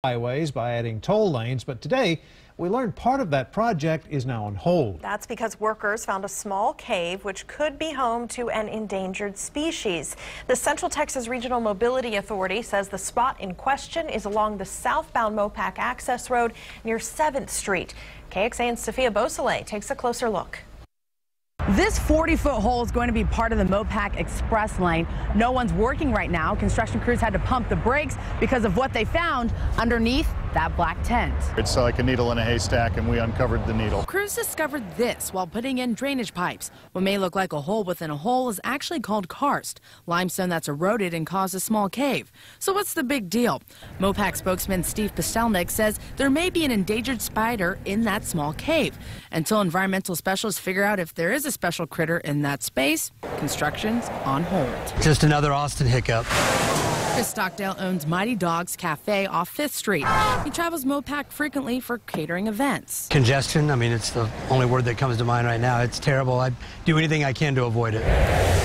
highways by adding toll lanes, but today we learned part of that project is now on hold. That's because workers found a small cave which could be home to an endangered species. The Central Texas Regional Mobility Authority says the spot in question is along the southbound MoPac access road near 7th Street. KXAN's Sophia Beausoleil takes a closer look. This 40-foot hole is going to be part of the MoPac Express lane. No one's working right now. Construction crews had to pump the brakes because of what they found underneath that black tent. It's like a needle in a haystack, and we uncovered the needle. Crews discovered this while putting in drainage pipes. What may look like a hole within a hole is actually called karst, limestone that's eroded and caused a small cave. So what's the big deal? MoPac spokesman Steve Pastelnik says there may be an endangered spider in that small cave. Until environmental specialists figure out if there is a special critter in that space, construction's on hold. Just another Austin hiccup. Chris Stockdale owns Mighty Dogs Cafe off 5th Street. He travels MoPac frequently for catering events. Congestion, I mean, it's the only word that comes to mind right now. It's terrible. I do anything I can to avoid it.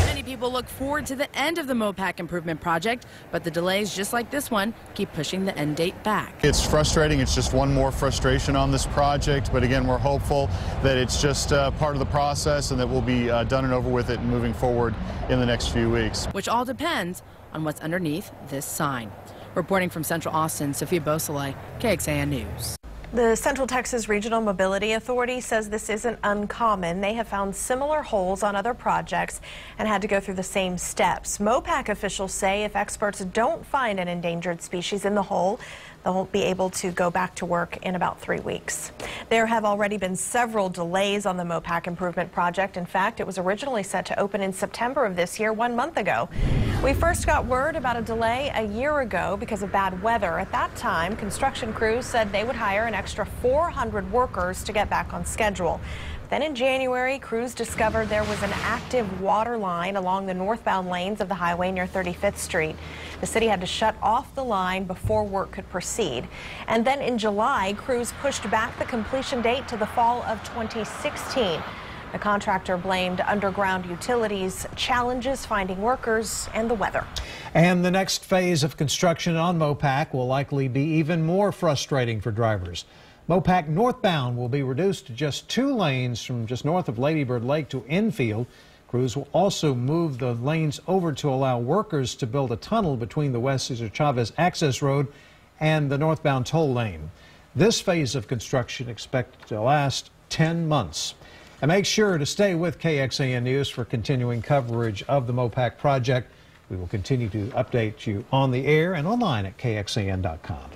Many people look forward to the end of the MoPac Improvement Project, but the delays, just like this one, keep pushing the end date back. It's frustrating. It's just one more frustration on this project. But again, we're hopeful that it's just part of the process and that we'll be done and over with it and moving forward in the next few weeks. Which all depends on what's underneath this sign. Reporting from Central Austin, Sophia Beausoleil, KXAN News. The Central Texas Regional Mobility Authority says this isn't uncommon. They have found similar holes on other projects and had to go through the same steps. MoPac officials say if experts don't find an endangered species in the hole, they'll be able to go back to work in about 3 weeks. There have already been several delays on the MoPac Improvement Project. In fact, it was originally set to open in September of this year, 1 month ago. We first got word about a delay a year ago because of bad weather. At that time, construction crews said they would hire an extra 400 workers to get back on schedule. Then in January, crews discovered there was an active water line along the northbound lanes of the highway near 35th Street. The city had to shut off the line before work could proceed. And then in July, crews pushed back the completion date to the fall of 2016. The contractor blamed underground utilities, challenges finding workers, and the weather. And the next phase of construction on MoPac will likely be even more frustrating for drivers. MoPac northbound will be reduced to just 2 lanes from just north of Lady Bird Lake to infield. Crews will also move the lanes over to allow workers to build a tunnel between the West Cesar Chavez access road and the northbound toll lane. This phase of construction expected to last 10 months. And make sure to stay with KXAN News for continuing coverage of the MoPac project. We will continue to update you on the air and online at KXAN.com.